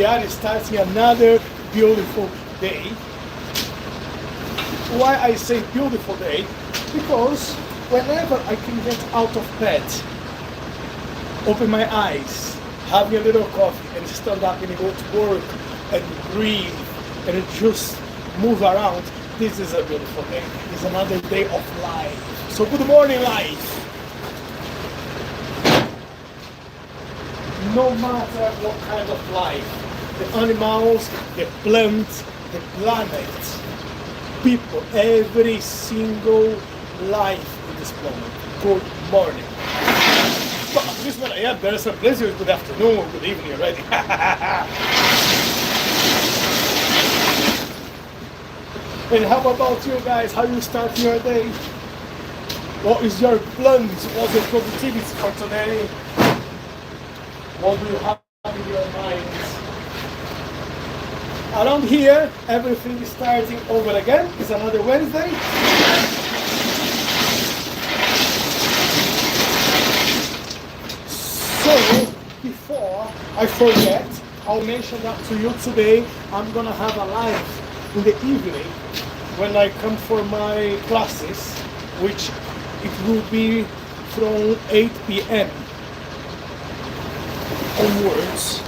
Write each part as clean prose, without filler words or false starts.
we are starting another beautiful day. Why I say beautiful day? Because whenever I can get out of bed, open my eyes, have a little coffee, and stand up and go to work and breathe and just move around, this is a beautiful day. It's another day of life. So good morning, life. No matter what kind of life, the animals, the plants, the planet, people, every single life in this planet. Good morning. But at least when I am, there is a blizzard. Good afternoon, good evening already. And how about you guys? How you start your day? What is your plans? What's your productivity for today? What do you have in your minds? Around here, everything is starting over again. It's another Wednesday. So, before I forget, I'll mention that to you today. I'm gonna have a live in the evening when I come for my classes, which it will be from 8 p.m. onwards.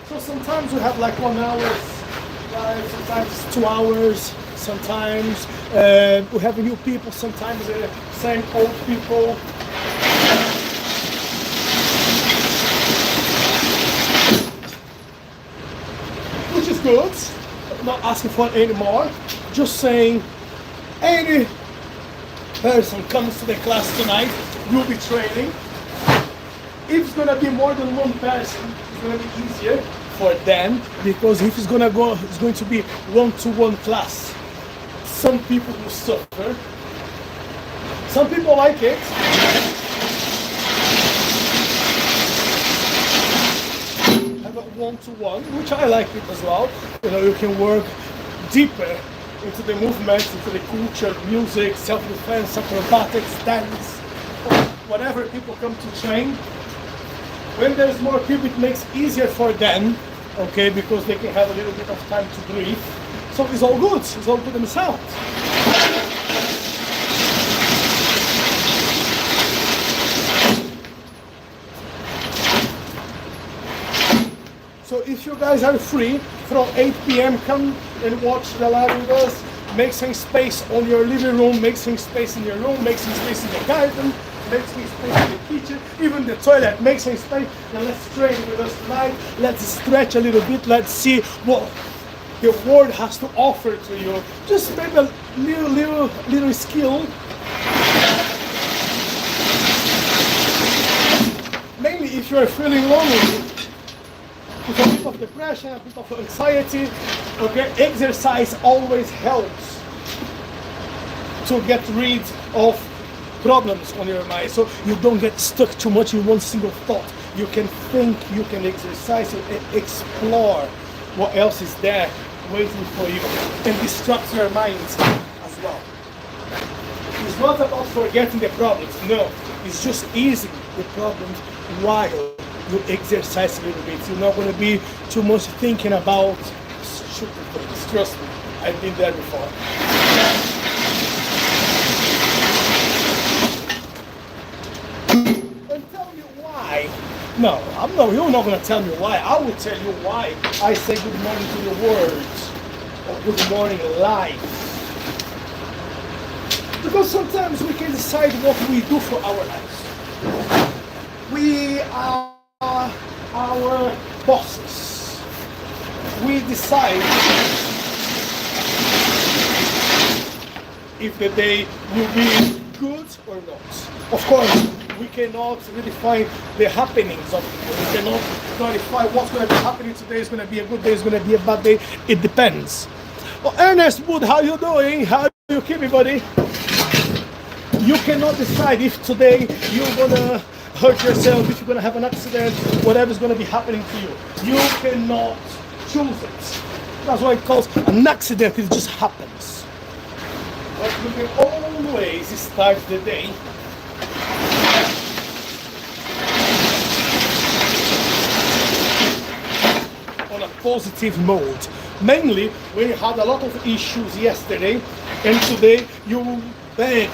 So sometimes we have like 1 hour, sometimes 2 hours, sometimes we have new people, sometimes same old people. Which is good, not asking for any more, just saying any person comes to the class tonight, you'll be training. If it's gonna be more than one person, it's gonna be easier for them, because if it's gonna go, it's going to be one-to-one class. Some people will suffer. Some people like it. Have a one-to-one, which I like it as well. You know, you can work deeper into the movement, into the culture, music, self-defense, acrobatics, dance, whatever people come to train. When there's more people, it makes it easier for them, okay, because they can have a little bit of time to breathe. So it's all good. It's all good and sound. So if you guys are free from 8 p.m., come and watch the live with us. Make some space on your living room, make some space in your room, make some space in the garden, make some space in the kitchen, even the toilet, make some space. And let's train with us tonight. Let's stretch a little bit. Let's see what the world has to offer to you. Just maybe a little skill. Mainly if you're feeling lonely, with a bit of depression, a bit of anxiety, okay, exercise always helps to get rid of problems on your mind, so you don't get stuck too much in one single thought. You can think, you can exercise, and explore what else is there waiting for you, and distract your mind as well. It's not about forgetting the problems, no, it's just easing the problems while you exercise a little bit. You're not going to be too much thinking about stupid things. Trust me, I've been there before. And tell me why. No, you're not going to tell me why. I will tell you why I say good morning to the world, or good morning life. Because sometimes we can decide what we do for our lives. We are our bosses. We decide if the day will be good or not. Of course, we cannot really find the happenings of people. We cannot clarify what's going to be happening today. Is going to be a good day, is going to be a bad day. It depends. Well, Ernest Wood, how you doing? How you keeping, buddy? You cannot decide if today you're going to hurt yourself, if you're going to have an accident, whatever's going to be happening to you. You cannot choose it. That's why it calls an accident. It just happens. But you can always start the day positive mode. Mainly when you had a lot of issues yesterday, and today you beg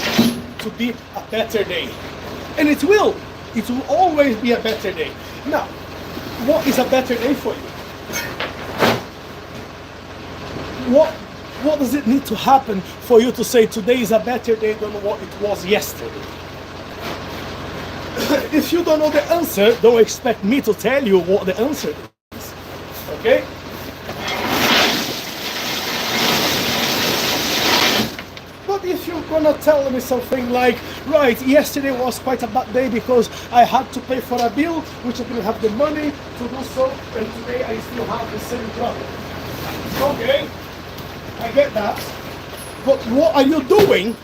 to be a better day. And it will always be a better day. Now, what is a better day for you? What does it need to happen for you to say today is a better day than what it was yesterday? If you don't know the answer, don't expect me to tell you what the answer is. Okay? But if you're gonna tell me something like, right, yesterday was quite a bad day because I had to pay for a bill, which I didn't have the money to do so, and today I still have the same problem. Okay, I get that. But what are you doing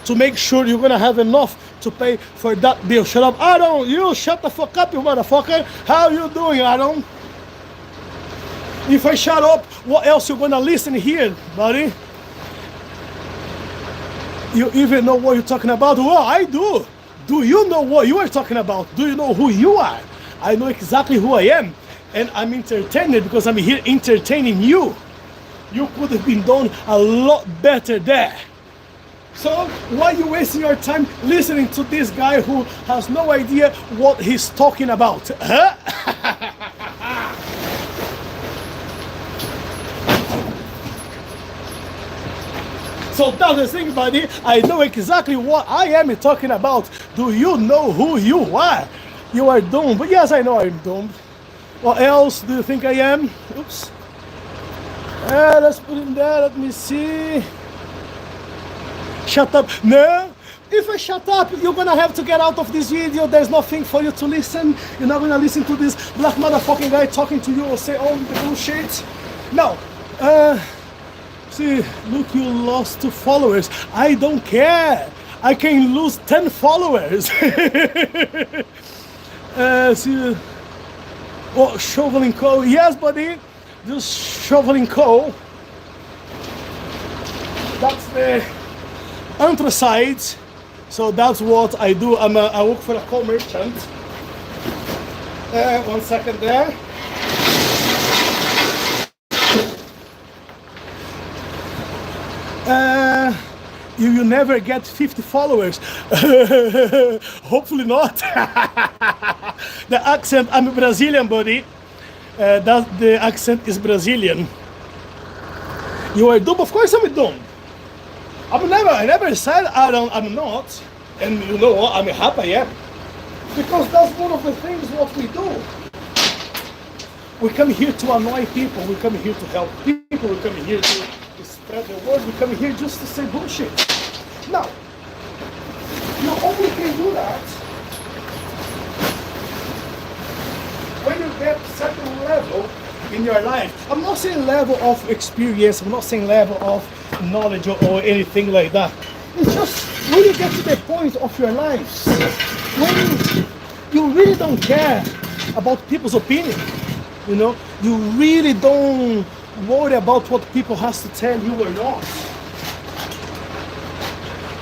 to make sure you're gonna have enough to pay for that bill? Shut up, Adam! You shut the fuck up, you motherfucker! How you doing, Adam? If I shut up, what else you gonna listen here, buddy? You even know what you're talking about? Well, I do. Do you know what you are talking about? Do you know who you are? I know exactly who I am. And I'm entertained because I'm here entertaining you. You could have been done a lot better there. So why are you wasting your time listening to this guy who has no idea what he's talking about? Huh? So that's the thing, buddy. I know exactly what I am talking about. Do you know who you are? You are doomed. But yes, I know I'm doomed. What else do you think I am? Oops. Let's put in there. Let me see. Shut up. No. If I shut up, you're gonna have to get out of this video. There's nothing for you to listen. You're not gonna listen to this black motherfucking guy talking to you or say all the bullshit. No. See, look, you lost 2 followers. I don't care. I can lose 10 followers. See, oh, shoveling coal. Yes, buddy. Just shoveling coal. That's the anthracite. So that's what I do. I work for a coal merchant. 1 second there. You never get 50 followers. Hopefully not. The accent, I'm Brazilian, buddy. The accent is Brazilian. You are dumb? Of course I'm dumb. I never said I'm not. And you know what? I'm happy I am. Because that's one of the things what we do. We come here to annoy people. We come here to help people. We come here to spread the word. We come here just to say bullshit. Now, you only can do that when you get a certain level in your life. I'm not saying level of experience. I'm not saying level of knowledge or anything like that. It's just when you get to the point of your lives when you really don't care about people's opinion. You know, you really don't worry about what people has to tell you or not.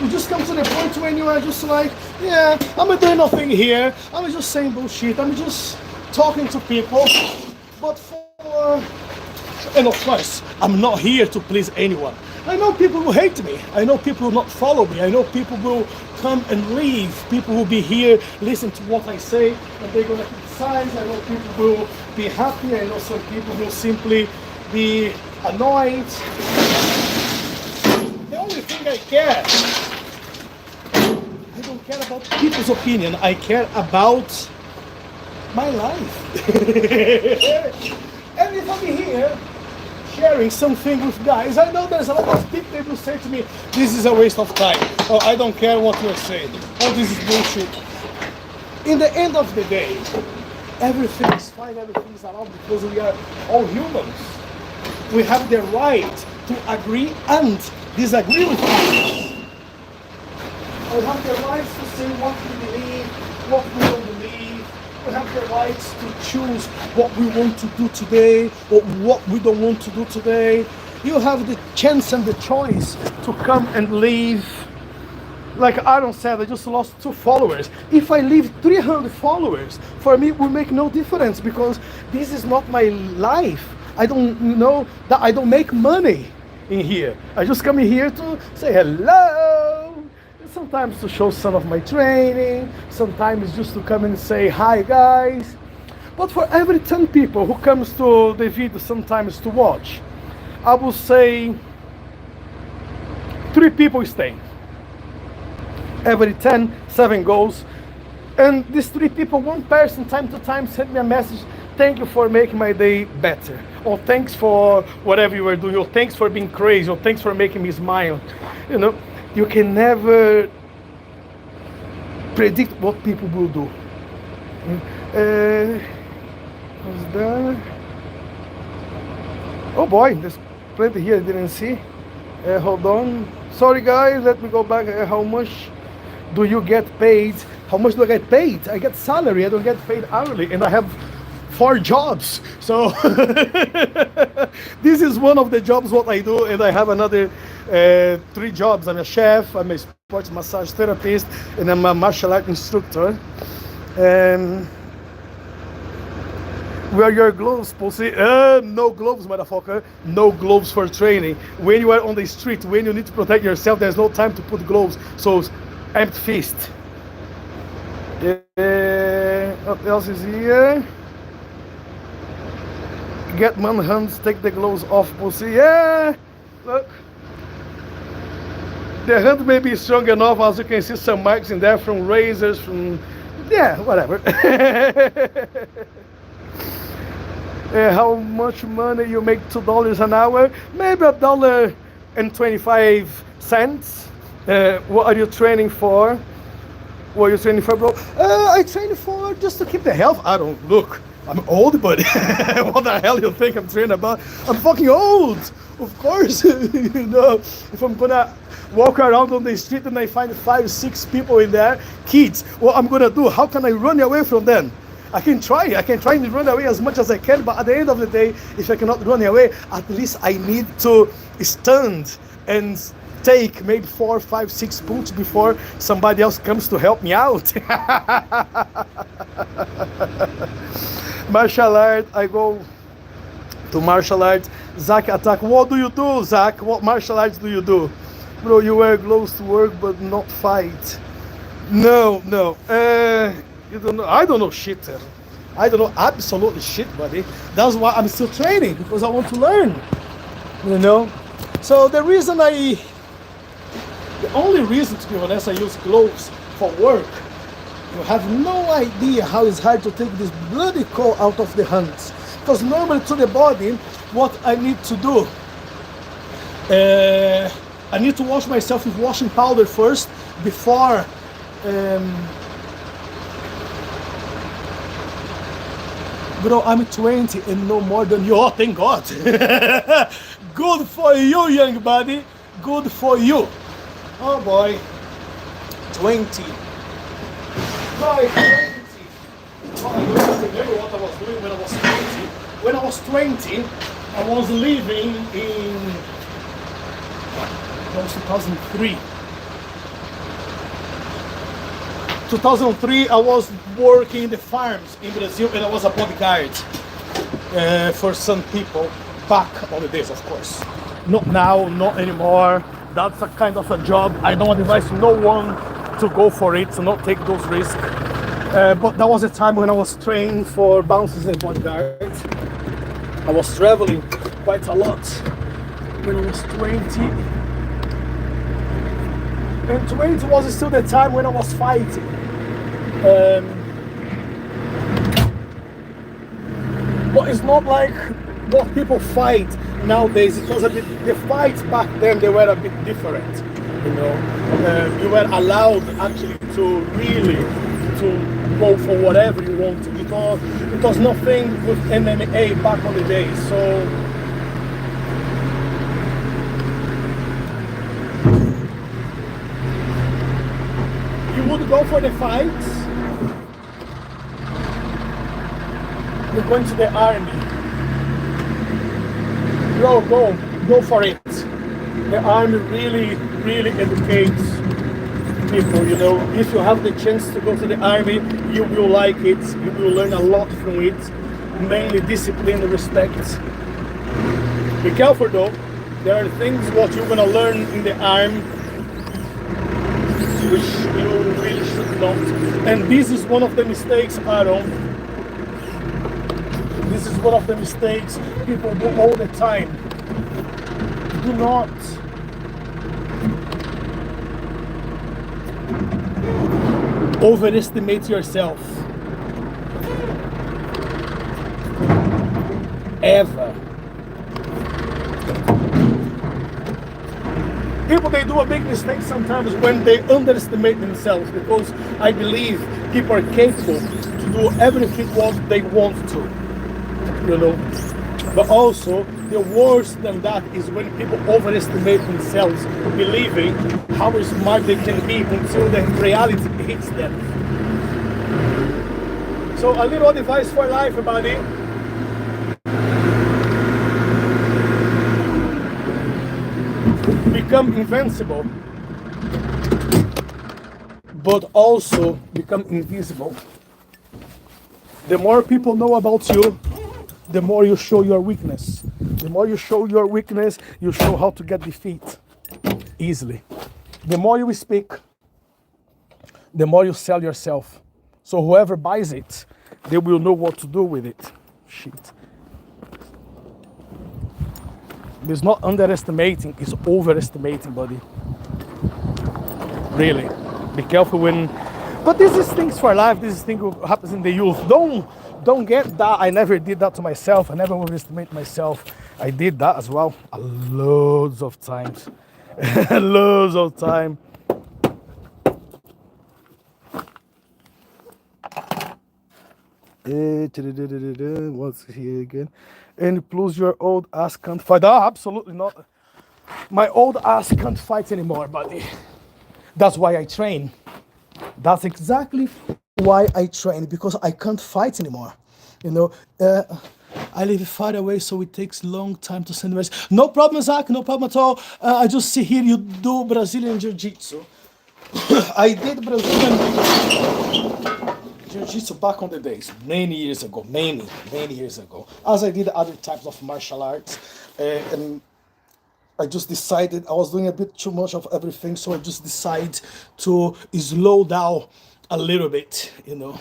You just come to the point when you are just like, yeah, I'm doing nothing here. I'm just saying bullshit. I'm just talking to people. But and of course, I'm not here to please anyone. I know people will hate me. I know people will not follow me. I know people will come and leave. People will be here, listen to what I say, and they're gonna criticize. I know people will be happy. I know some people will simply be annoyed. The only thing I don't care about people's opinion. I care about my life. And if I'm here sharing something with guys, I know there's a lot of people that will say to me, this is a waste of time. Oh, I don't care what you're saying. Oh, this is bullshit. In the end of the day, everything is fine, everything is allowed because we are all humans. We have the right to agree and disagree with others. We have the right to say what we believe, what we don't believe. We have the right to choose what we want to do today or what we don't want to do today. You have the chance and the choice to come and leave. Like Aaron said, I just lost 2 followers. If I leave 300 followers, for me it will make no difference because this is not my life. I don't know that I don't make money in here. I just come in here to say hello. Sometimes to show some of my training. Sometimes just to come and say hi, guys. But for every 10 people who comes to the video sometimes to watch, I will say 3 people stay. Every 10, 7 goes. And these 3 people, one person time to time sent me a message, thank you for making my day better. Or thanks for whatever you were doing. Or thanks for being crazy. Or thanks for making me smile. You know, you can never predict what people will do. What's that? Oh boy, there's plenty here I didn't see. Hold on. Sorry guys, let me go back. How much do you get paid? How much do I get paid? I get salary, I don't get paid hourly, and I have 4 jobs. So this is one of the jobs what I do, and I have another 3 jobs. I'm a chef, I'm a sports massage therapist, and I'm a martial art instructor. Wear your gloves, pussy. No gloves, motherfucker. No gloves for training. When you are on the street, when you need to protect yourself, there's no time to put gloves. So, empty fist. What else is here? Get manhunts, take the gloves off, pussy. Yeah, look. The hand may be strong enough, as you can see some marks in there from razors, from, yeah, whatever. How much money you make? $2 an hour? Maybe $1.25. What are you training for? What are you training for, bro? I train for just to keep the health. I don't look. I'm old, but what the hell you think I'm training about? I'm fucking old, of course. You know, if I'm gonna walk around on the street and I find 5, 6 people in there, kids, what I'm gonna do? How can I run away from them? I can try and run away as much as I can, but at the end of the day, if I cannot run away, at least I need to stand and take maybe 4, 5, 6 punches before somebody else comes to help me out. Martial art, I go to martial art. Zach attack. What do you do, Zach? What martial arts do you do? Bro, you wear gloves to work but not fight. No. You don't know. I don't know shit. I don't know absolutely shit, buddy. That's why I'm still training, because I want to learn. You know? So the only reason, to be honest, I use gloves for work. You have no idea how it's hard to take this bloody coal out of the hands. Because normally to the body, what I need to do, I need to wash myself with washing powder first before bro, I'm 20 and no more than you. Oh, thank God. Good for you, young buddy. Good for you. Oh boy. 20. Boy, 20. Oh, I don't remember what I was doing when I was 20. When I was 20, I was living in 2003. 2003, I was working in the farms in Brazil, and I was a bodyguard for some people back on the days, of course. Not now, not anymore. That's a kind of a job. I don't advise no one to go for it, to not take those risks. But that was a time when I was trained for bouncers and bodyguards. I was traveling quite a lot when I was 20. And 20 was still the time when I was fighting. But it's not like what people fight nowadays. It was a bit, the fights back then, they were a bit different. You know, you were allowed actually to really to go for whatever you want to. It was nothing with MMA back on the days. So you would go for the fights. You're going to the army. Bro, go for it. The army really educates people, you know. If you have the chance to go to the army, you will like it. You will learn a lot from it. Mainly discipline, respect. Be careful though. There are things what you're gonna learn in the arm which you really should not. And this is one of the mistakes, Aaron. This is one of the mistakes people do all the time. Do not overestimate yourself. Ever. People, they do a big mistake sometimes when they underestimate themselves, because I believe people are capable to do everything what they want to, you know. But also, the worse than that is when people overestimate themselves, believing how smart they can be until the reality hits them. So a little advice for life, everybody. Become invincible, but also become invisible. The more people know about you, the more you show your weakness. The more you show your weakness, you show how to get defeat easily. The more you speak, the more you sell yourself. So whoever buys it, they will know what to do with it. Shit. It's not underestimating, it's overestimating, buddy. Really. Be careful when... But this is things for life, this is thing that happens in the youth. Don't get that. I never did that to myself. I never overestimate myself. I did that as well. Loads of times. Loads of time. What's here again? And plus your old ass can't fight. No, absolutely not. My old ass can't fight anymore, buddy. That's why I train. That's exactly why I train, because I can't fight anymore. You know, I live far away, so it takes long time to send messages. No problem, Zach, no problem at all. I just see here you do Brazilian Jiu-Jitsu. I did Brazilian Jiu-Jitsu back on the days, many years ago, many years ago, as I did other types of martial arts, and I just decided I was doing a bit too much of everything, so I just decided to slow down a little bit, you know.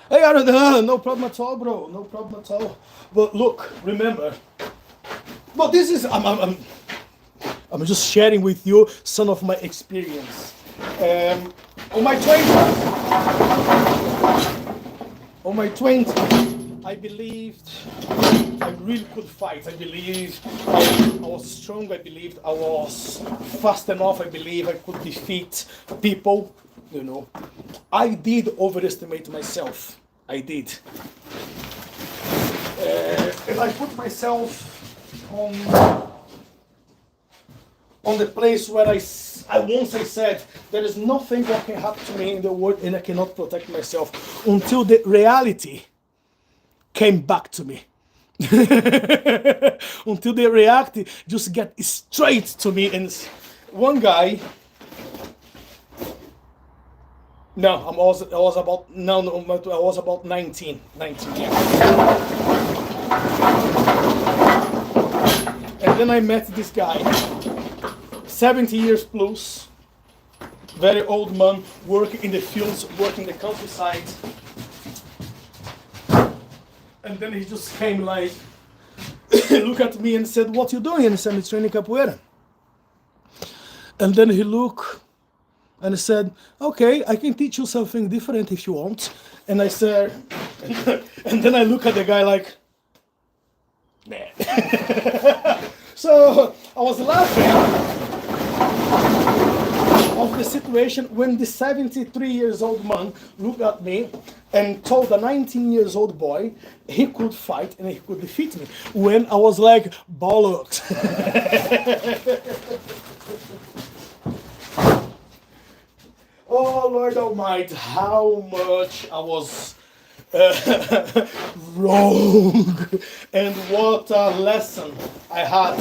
Hey, I don't know, no problem at all, bro, no problem at all. But look, remember, but this is, I'm just sharing with you some of my experience. On my 20s, I believed I really could fight. I believed I was strong. I believed I was fast enough. I believed I could defeat people. You know, I did overestimate myself. I did. And I put myself on the place where I once said, there is nothing that can happen to me in the world and I cannot protect myself, until the reality came back to me. Until the reality just get straight to me. And one guy, I was about 19, yeah. And then I met this guy, 70 years plus, very old man, working in the fields, working the countryside. And then he just came like, look at me and said, what you doing? And I said, I'm training capoeira. And then he looked and he said, okay, I can teach you something different if you want. And I said, and then I look at the guy like, nah. So I was laughing of the situation when the 73 years old man looked at me and told a 19 years old boy he could fight and he could defeat me, when I was like, bollocks. Oh Lord Almighty, how much I was wrong, and what a lesson I had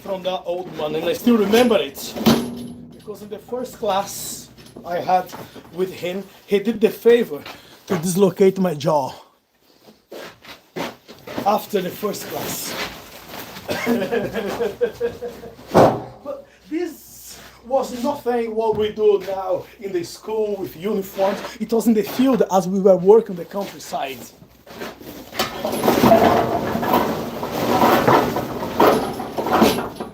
from that old man. And I still remember it, because in the first class I had with him, he did the favor to dislocate my jaw after the first class. But this was nothing what we do now in the school with uniforms. It was in the field as we were working the countryside.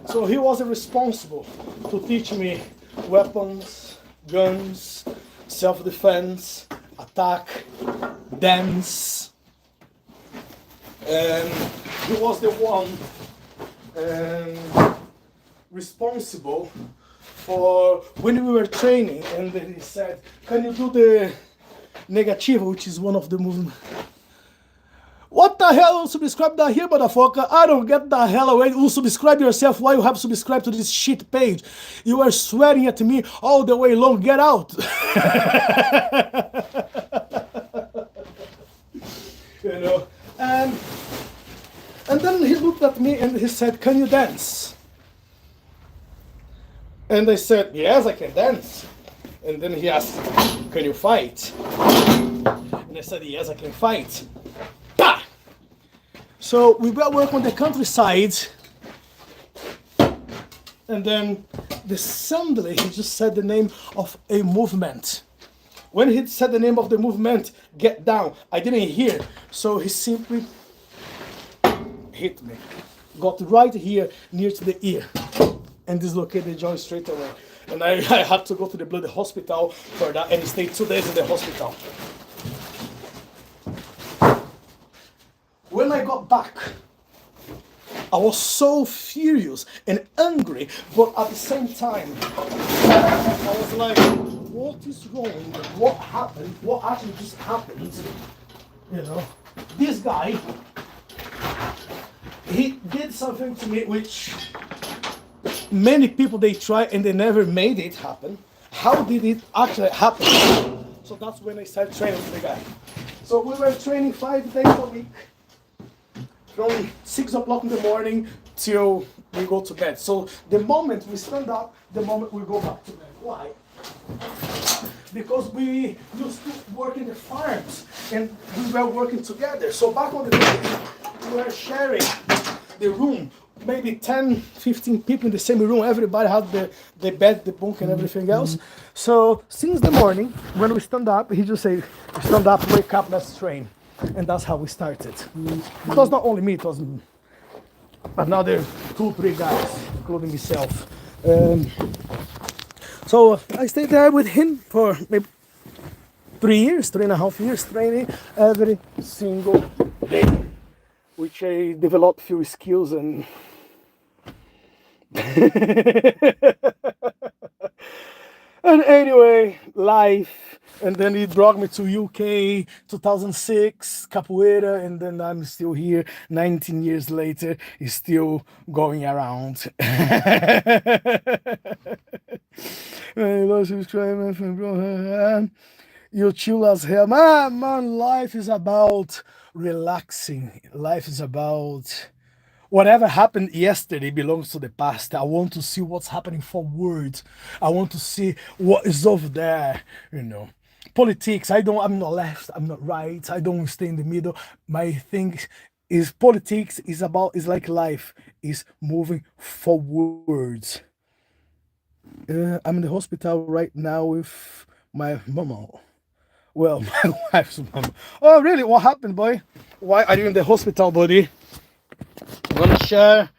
So he was responsible to teach me weapons, guns, self-defense, attack, dance. And he was the one responsible for when we were training, and then he said, can you do the negativo, which is one of the movements? What the hell, subscribe down here, motherfucker? I don't get the hell away. You subscribe yourself. Why you have subscribed to this shit page? You are swearing at me all the way long. Get out. You know, and then he looked at me and he said, can you dance? And I said, yes, I can dance. And then he asked, can you fight? And I said, yes, I can fight. Bah! So we were working on the countryside, and then suddenly he just said the name of a movement. When he said the name of the movement, get down, I didn't hear, so he simply hit me. Got right here near to the ear and dislocated the jaw straight away. And I had to go to the bloody hospital for that, and stayed 2 days in the hospital. When I got back, I was so furious and angry, but at the same time, I was like, what is wrong? What happened? What actually just happened? You know, this guy, he did something to me which many people, they try and they never made it happen. How did it actually happen? So that's when I started training with the guy. So we were training 5 days a week, from 6 o'clock in the morning till we go to bed. So the moment we stand up, the moment we go back to bed. Why? Because we used to work in the farms and we were working together. So back on the day, we were sharing the room, maybe 10, 15 people in the same room. Everybody had the bed, the bunk and everything else. So since the morning, when we stand up, he just say, stand up, wake up, let's train. And that's how we started. It was not only me, it was another 2-3 guys, including myself. So I stayed there with him for maybe 3.5 years, training every single day, which I developed a few skills and and anyway, life. And then he brought me to UK 2006, Capoeira, and then I'm still here 19 years later. He's still going around. You chill as hell. Man, life is about relaxing. Life is about whatever happened yesterday belongs to the past. I want to see what's happening forward. I want to see what is over there, you know. Politics, I'm not left, I'm not right, I don't stay in the middle. My thing is politics is like life, is moving forward. I'm in the hospital right now with my mama. Well, my wife's mama. Oh, really? What happened, boy? Why are you in the hospital, buddy? You wanna share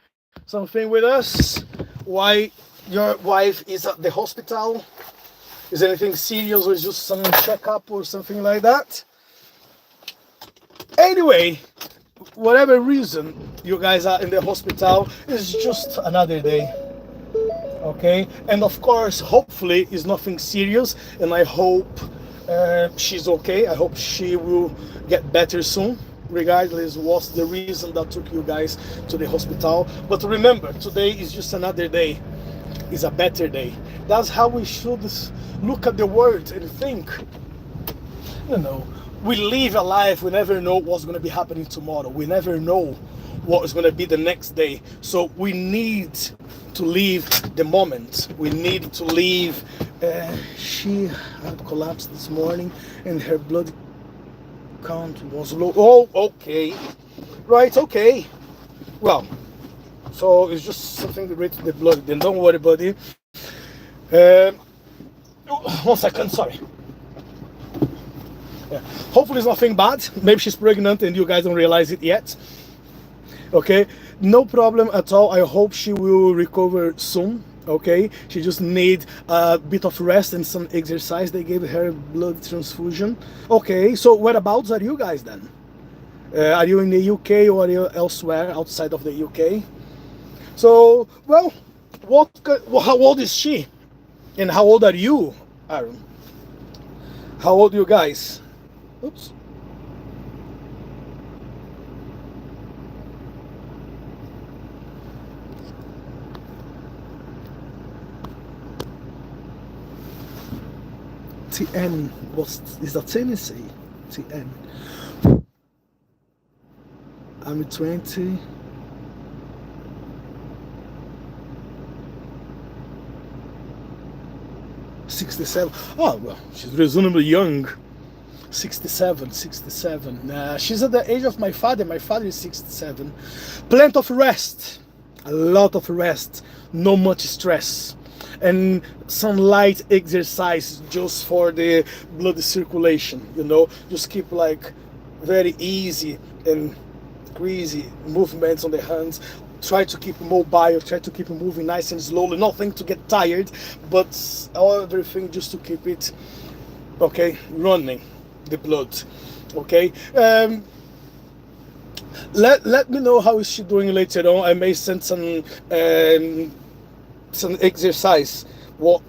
something with us? Why your wife is at the hospital? Is anything serious or just some checkup or something like that? Anyway, whatever reason you guys are in the hospital, it's just another day. Okay? And of course, hopefully it's nothing serious, and I hope she's okay. I hope she will get better soon, regardless what's the reason that took you guys to the hospital. But remember, today is just another day. It's a better day. That's how we should look at the world and think. You know, we live a life, we never know what's going to be happening tomorrow. We never know what is going to be the next day. So we need to live the moment. We need to live. She had collapsed this morning and her blood Count was low. Oh, okay. Right, okay. Well, so it's just something related to the blood. Then don't worry, buddy. Um, 1 second, sorry. Yeah. Hopefully it's nothing bad. Maybe she's pregnant and you guys don't realize it yet. Okay, no problem at all. I hope she will recover soon. Okay, she just need a bit of rest and some exercise. They gave her blood transfusion. Okay, so whereabouts are you guys then? Are you in the UK or are you elsewhere outside of the UK? So, well, how old is she? And how old are you, Aaron? How old are you guys? Oops. TN, is that Tennessee? TN. I'm 20. '67. Oh, well, she's reasonably young. 67. She's at the age of my father. My father is 67. Plenty of rest. A lot of rest. No much stress. And some light exercise just for the blood circulation, you know. Just keep like very easy and greasy movements on the hands. Try to keep mobile, try to keep moving nice and slowly, nothing to get tired, but everything just to keep it, okay, running, the blood, okay. Let me know how is she doing later on. I may send some exercise. What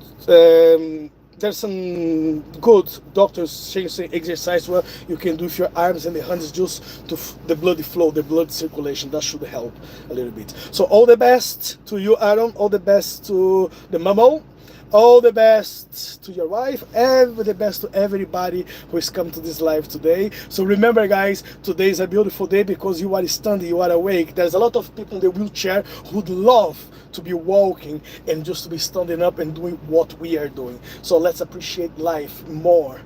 there's some good doctors saying exercise where you can do with your arms and the hands just to the blood flow, the blood circulation. That should help a little bit. So all the best to you, Aaron. All the best to the mamo. All the best to your wife, and the best to everybody who has come to this live today. So remember, guys, today is a beautiful day because you are standing, you are awake. There's a lot of people in the wheelchair who'd love to be walking and just to be standing up and doing what we are doing. So let's appreciate life more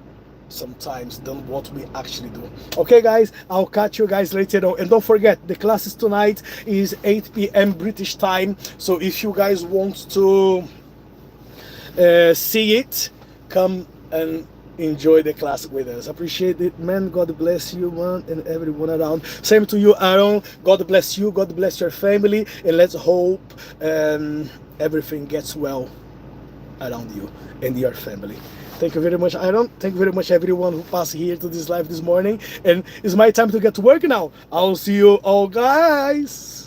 sometimes than what we actually do. Okay, guys, I'll catch you guys later on. And don't forget, the classes tonight is 8 p.m. British time. So if you guys want to see it, come and enjoy the class with us. Appreciate it, man. God bless you, man, and everyone around. Same to you, Aaron. God bless you. God bless your family, and let's hope everything gets well around you and your family. Thank you very much, Aaron. Thank you very much, everyone who passed here to this live this morning. And it's my time to get to work now. I'll see you all, guys.